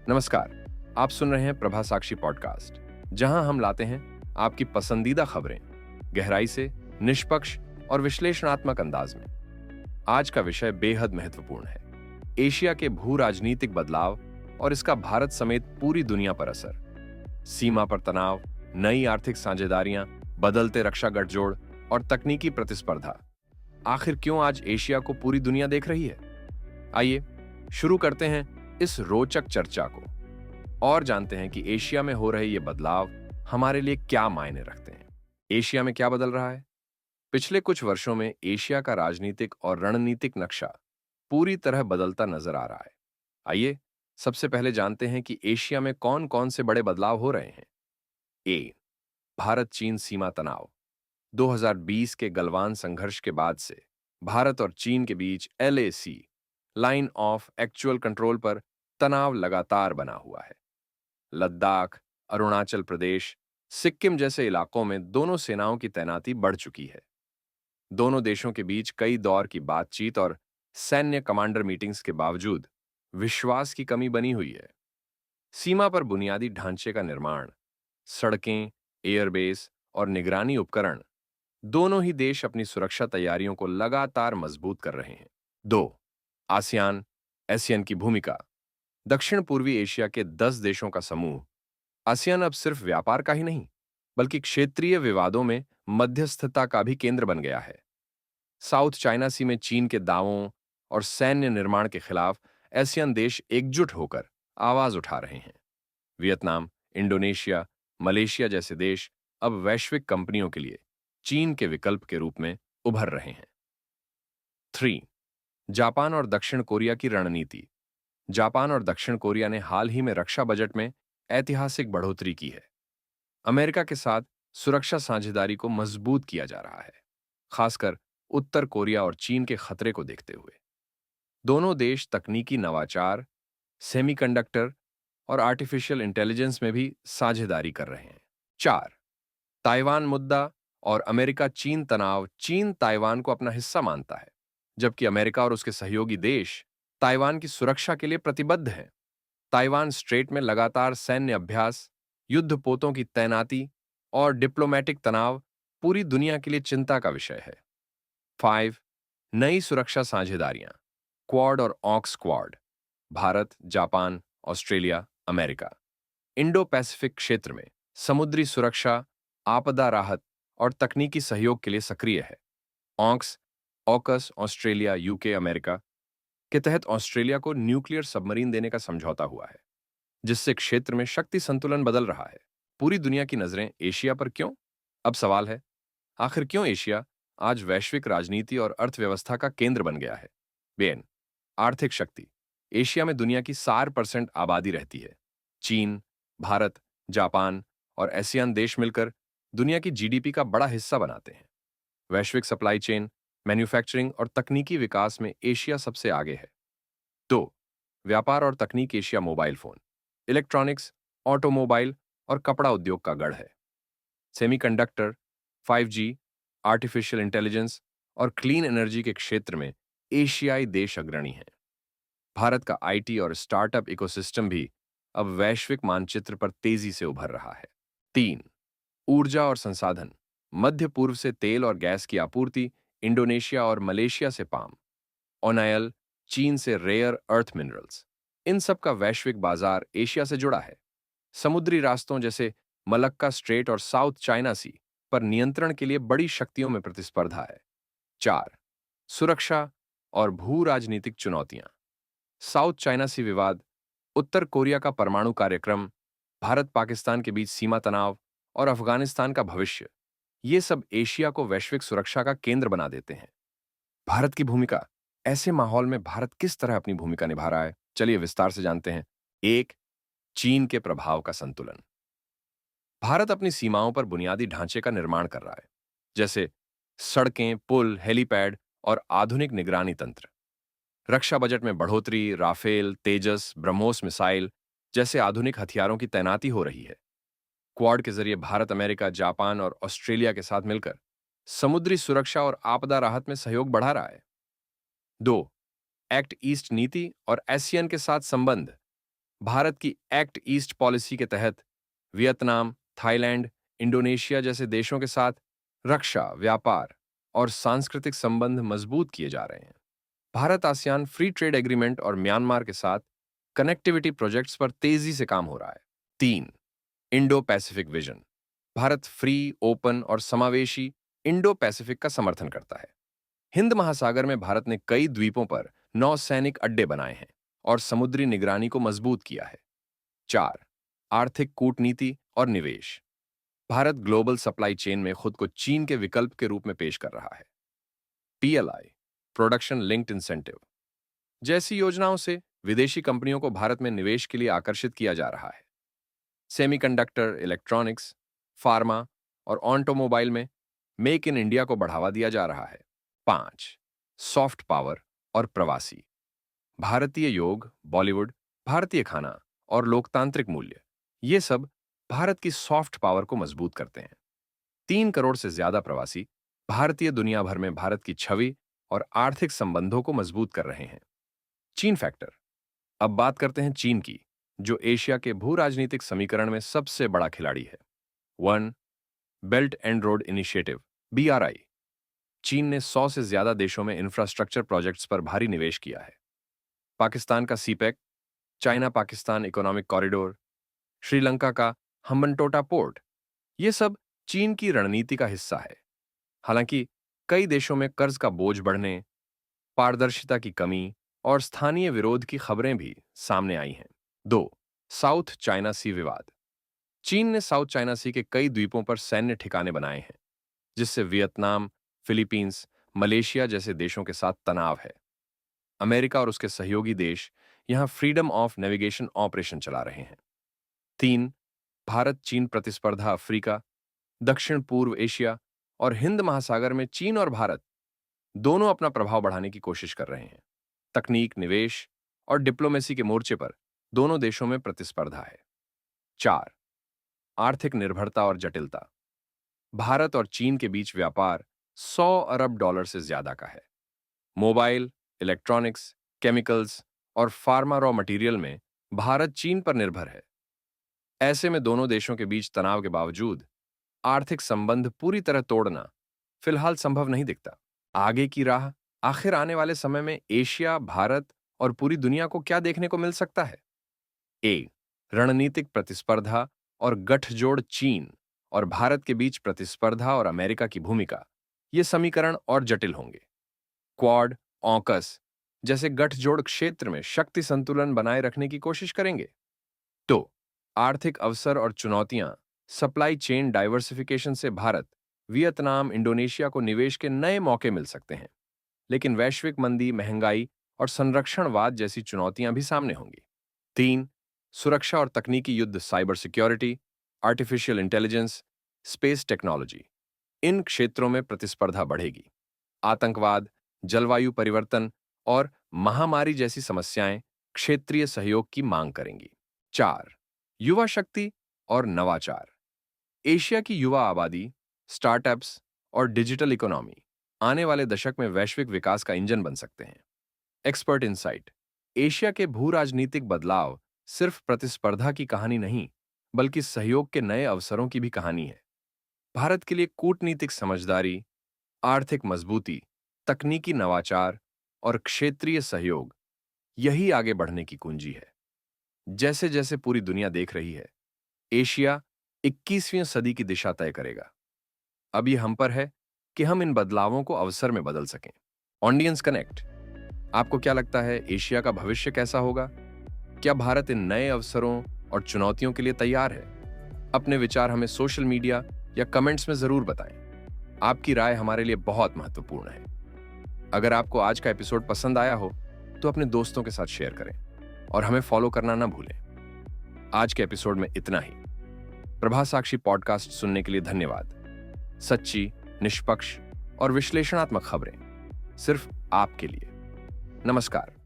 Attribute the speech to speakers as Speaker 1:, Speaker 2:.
Speaker 1: नमस्कार। आप सुन रहे हैं प्रभा साक्षी पॉडकास्ट, जहां हम लाते हैं आपकी पसंदीदा खबरें गहराई से, निष्पक्ष और विश्लेषणात्मक अंदाज में। आज का विषय बेहद महत्वपूर्ण है। एशिया के भू राजनीतिक बदलाव और इसका भारत समेत पूरी दुनिया पर असर। सीमा पर तनाव, नई आर्थिक साझेदारियां, बदलते रक्षा गठजोड़ और तकनीकी प्रतिस्पर्धा। आखिर क्यों आज एशिया को पूरी दुनिया देख रही है? आइए शुरू करते हैं इस रोचक चर्चा को और जानते हैं कि एशिया में हो रहे ये बदलाव हमारे लिए क्या मायने रखते हैं। एशिया में क्या बदल रहा है? पिछले कुछ वर्षों में एशिया का राजनीतिक और रणनीतिक नक्शा पूरी तरह बदलता नजर आ रहा है। आइए सबसे पहले जानते हैं कि एशिया में कौन-कौन से बड़े बदलाव हो रहे हैं। ए, भारत चीन सीमा तनाव। 2020 के गलवान संघर्ष के बाद से भारत और चीन के बीच LAC, line of actual control पर तनाव लगातार बना हुआ है। लद्दाख, अरुणाचल प्रदेश, सिक्किम जैसे इलाकों में दोनों सेनाओं की तैनाती बढ़ चुकी है। दोनों देशों के बीच कई दौर की बातचीत और सैन्य कमांडर मीटिंग्स के बावजूद विश्वास की कमी बनी हुई है। सीमा पर बुनियादी ढांचे का निर्माण, सड़कें, एयरबेस और निगरानी उपकरण, दोनों ही देश अपनी सुरक्षा तैयारियों को लगातार मजबूत कर रहे हैं। 2. आसियान, एशियन की भूमिका। दक्षिण पूर्वी एशिया के 10 देशों का समूह आसियान अब सिर्फ व्यापार का ही नहीं, बल्कि क्षेत्रीय विवादों में मध्यस्थता का भी केंद्र बन गया है। साउथ चाइना सी में चीन के दावों और सैन्य निर्माण के खिलाफ एशियन देश एकजुट होकर आवाज उठा रहे हैं। वियतनाम, इंडोनेशिया, मलेशिया जैसे देश अब वैश्विक कंपनियों के लिए चीन के विकल्प के रूप में उभर रहे हैं। 3. जापान और दक्षिण कोरिया की रणनीति। जापान और दक्षिण कोरिया ने हाल ही में रक्षा बजट में ऐतिहासिक बढ़ोतरी की है। अमेरिका के साथ सुरक्षा साझेदारी को मजबूत किया जा रहा है, खासकर उत्तर कोरिया और चीन के खतरे को देखते हुए। दोनों देश तकनीकी नवाचार, सेमीकंडक्टर और आर्टिफिशियल इंटेलिजेंस में भी साझेदारी कर रहे हैं। 4. ताइवान मुद्दा और अमेरिका चीन तनाव। चीन ताइवान को अपना हिस्सा मानता है, जबकि अमेरिका और उसके सहयोगी देश ताइवान की सुरक्षा के लिए प्रतिबद्ध हैं। ताइवान स्ट्रेट में लगातार सैन्य अभ्यास, युद्धपोतों की तैनाती और डिप्लोमेटिक तनाव पूरी दुनिया के लिए चिंता का विषय है। 5. नई सुरक्षा साझेदारियां, क्वाड और AUKUS Quad. Bharat, Japan, Australia, America Indo Pacific क्षेत्र में समुद्री सुरक्षा, आपदा राहत और तकनीकी सहयोग के लिए सक्रिय है। AUKUS AUKUS Australia, UK, America के तहत ऑस्ट्रेलिया को न्यूक्लियर सबमरीन देने का समझौता हुआ है, जिससे क्षेत्र में शक्ति संतुलन बदल रहा है। पूरी दुनिया की नजरें एशिया पर क्यों? अब सवाल है, आखिर क्यों एशिया आज वैश्विक राजनीति और अर्थव्यवस्था का केंद्र बन गया है? बेन, आर्थिक शक्ति। एशिया में दुनिया की 60% आबादी रहती है। चीन, भारत, जापान और एशियान देश मिलकर दुनिया की जीडीपी का बड़ा हिस्सा बनाते हैं। वैश्विक सप्लाई चेन, मैन्युफैक्चरिंग और तकनीकी विकास में एशिया सबसे आगे है। 2. व्यापार और तकनीक। Asia mobile phone, electronics, automobile और कपड़ा उद्योग का गढ़ है। सेमीकंडक्टर, 5G, आर्टिफिशियल इंटेलिजेंस और क्लीन एनर्जी के क्षेत्र में एशियाई देश अग्रणी हैं। भारत का आईटी और स्टार्टअप इकोसिस्टम भी अब वैश्विक मानचित्र पर तेजी से उभर रहा है। 3. ऊर्जा और संसाधन। मध्य पूर्व से तेल और गैस की आपूर्ति, इंडोनेशिया और मलेशिया से पाम ऑनायल, चीन से रेयर अर्थ मिनरल्स, इन सब का वैश्विक बाजार एशिया से जुड़ा है। समुद्री रास्तों जैसे मलक्का स्ट्रेट और साउथ चाइना सी पर नियंत्रण के लिए बड़ी शक्तियों में प्रतिस्पर्धा है। 4. सुरक्षा और भू राजनीतिक चुनौतियां। साउथ चाइना सी विवाद, उत्तर कोरिया का परमाणु कार्यक्रम, भारत पाकिस्तान के बीच सीमा तनाव और अफगानिस्तान का भविष्य, ये सब एशिया को वैश्विक सुरक्षा का केंद्र बना देते हैं। भारत की भूमिका। ऐसे माहौल में भारत किस तरह अपनी भूमिका निभा रहा है, चलिए विस्तार से जानते हैं। 1. चीन के प्रभाव का संतुलन। भारत अपनी सीमाओं पर बुनियादी ढांचे का निर्माण कर रहा है, जैसे सड़कें, पुल, हेलीपैड और आधुनिक निगरानी तंत्र। रक्षा बजट में बढ़ोतरी, राफेल, तेजस, ब्रह्मोस मिसाइल जैसे आधुनिक हथियारों की तैनाती हो रही है। क्वाड के जरिए भारत अमेरिका, जापान और ऑस्ट्रेलिया के साथ मिलकर समुद्री सुरक्षा और आपदा राहत में सहयोग बढ़ा रहा है। 2. एक्ट ईस्ट नीति और एशियन के साथ संबंध। भारत की एक्ट ईस्ट पॉलिसी के तहत वियतनाम, थाईलैंड, इंडोनेशिया जैसे देशों के साथ रक्षा, व्यापार और सांस्कृतिक संबंध मजबूत किए जा रहे हैं। Bharat ASEAN free trade agreement और म्यांमार के साथ कनेक्टिविटी प्रोजेक्ट्स पर तेजी से काम हो रहा है। 3. Indo Pacific vision. Bharat free, open और समावेशी इंडो पैसिफिक का समर्थन करता है। हिंद महासागर में भारत ने कई द्वीपों पर नौसैनिक अड्डे बनाए हैं और समुद्री निगरानी को मजबूत किया है। 4. आर्थिक कूटनीति और निवेश। भारत ग्लोबल सप्लाई चेन में खुद को चीन के विकल्प के रूप में पेश कर रहा है। PLI, प्रोडक्शन लिंक्ड इंसेंटिव जैसी योजनाओं से विदेशी कंपनियों को भारत में निवेश के लिए आकर्षित किया जा रहा है। सेमीकंडक्टर, इलेक्ट्रॉनिक्स, फार्मा और ऑटोमोबाइल में मेक इन इंडिया को बढ़ावा दिया जा रहा है। 5. सॉफ्ट पावर और प्रवासी। भारतीय योग, बॉलीवुड, भारतीय खाना और लोकतांत्रिक मूल्य, ये सब भारत की सॉफ्ट पावर को मजबूत करते हैं। 3 करोड़ से ज्यादा प्रवासी भारतीय दुनिया भर में भारत की छवि और आर्थिक संबंधों को मजबूत कर रहे हैं। चीन फैक्टर। अब बात करते हैं चीन की, जो एशिया के भू राजनीतिक समीकरण में सबसे बड़ा खिलाड़ी है। 1. Belt and road initiative, BRI। चीन ने 100 से ज्यादा देशों में इंफ्रास्ट्रक्चर प्रोजेक्ट्स पर भारी निवेश किया है। पाकिस्तान का CPEC, China Pakistan economic corridor, Sri Lanka का हम्बनटोटा पोर्ट, ये सब चीन की रणनीति का हिस्सा है। हालांकि कई देशों में कर्ज का बोझ बढ़ने, पारदर्शिता की कमी और स्थानीय विरोध की खबरें भी सामने आई हैं। 2. साउथ चाइना सी विवाद। चीन ने साउथ चाइना सी के कई द्वीपों पर सैन्य ठिकाने बनाए हैं, जिससे वियतनाम, फिलीपींस, मलेशिया जैसे देशों के साथ तनाव है। अमेरिका और उसके सहयोगी देश यहां फ्रीडम ऑफ नेविगेशन ऑपरेशन चला रहे हैं। 3. भारत चीन प्रतिस्पर्धा। अफ्रीका, दक्षिण पूर्व एशिया और हिंद महासागर में चीन और भारत दोनों अपना प्रभाव बढ़ाने की कोशिश कर रहे हैं। तकनीक, निवेश और डिप्लोमेसी के मोर्चे पर दोनों देशों में प्रतिस्पर्धा है। 4. आर्थिक निर्भरता और जटिलता। भारत और चीन के बीच व्यापार $100 अरब से ज्यादा का है। मोबाइल, इलेक्ट्रॉनिक्स, केमिकल्स और फार्मा रॉ मटेरियल में भारत चीन पर निर्भर है। ऐसे में दोनों देशों के बीच तनाव के बावजूद आर्थिक संबंध पूरी तरह तोड़ना फिलहाल संभव नहीं दिखता। आगे की राह, आखिर आने वाले समय में एशिया, भारत और पूरी दुनिया को क्या देखने को मिल सकता है? ए. रणनीतिक प्रतिस्पर्धा और गठजोड़। चीन और भारत के बीच प्रतिस्पर्धा और अमेरिका की भूमिका, ये समीकरण और जटिल होंगे। क्वाड, ऑकस जैसे गठजोड़ क्षेत्र में शक्ति संतुलन बनाए रखने की कोशिश करेंगे। तो आर्थिक अवसर और चुनौतियां। सप्लाई चेन डाइवर्सिफिकेशन से भारत, वियतनाम, इंडोनेशिया को निवेश के नए मौके मिल सकते हैं, लेकिन वैश्विक मंदी, महंगाई और संरक्षणवाद जैसी चुनौतियां भी सामने होंगी। 3. सुरक्षा और तकनीकी युद्ध। Cyber security, artificial intelligence, space technology, इन क्षेत्रों में प्रतिस्पर्धा बढ़ेगी। आतंकवाद, जलवायु परिवर्तन और महामारी जैसी समस्याएं क्षेत्रीय सहयोग की मांग करेंगी। 4. युवा शक्ति और नवाचार। एशिया की युवा आबादी, स्टार्टअप्स और डिजिटल इकोनॉमी आने वाले दशक में वैश्विक विकास का इंजन बन सकते हैं। Expert insight. एशिया के भू राजनीतिक बदलाव सिर्फ प्रतिस्पर्धा की कहानी नहीं, बल्कि सहयोग के नए अवसरों की भी कहानी है। भारत के लिए कूटनीतिक समझदारी, आर्थिक मजबूती, तकनीकी नवाचार और क्षेत्रीय सहयोग, यही आगे बढ़ने की कुंजी है। जैसे जैसे पूरी दुनिया देख रही है, एशिया 21वीं सदी की दिशा तय करेगा। अब ये हम पर है कि हम इन बदलावों को अवसर में बदल सकें। Audience connect. आपको क्या लगता है, एशिया का भविष्य कैसा होगा? क्या भारत इन नए अवसरों और चुनौतियों के लिए तैयार है? अपने विचार हमें सोशल मीडिया या कमेंट्स में जरूर बताएं। आपकी राय हमारे लिए बहुत महत्वपूर्ण है। अगर आपको आज का एपिसोड पसंद आया हो तो अपने दोस्तों के साथ शेयर करें और हमें फॉलो करना ना भूलें। आज के एपिसोड में इतना ही। प्रभा साक्षी पॉडकास्ट सुनने के लिए धन्यवाद। सच्ची, निष्पक्ष और विश्लेषणात्मक खबरें सिर्फ आपके लिए। नमस्कार।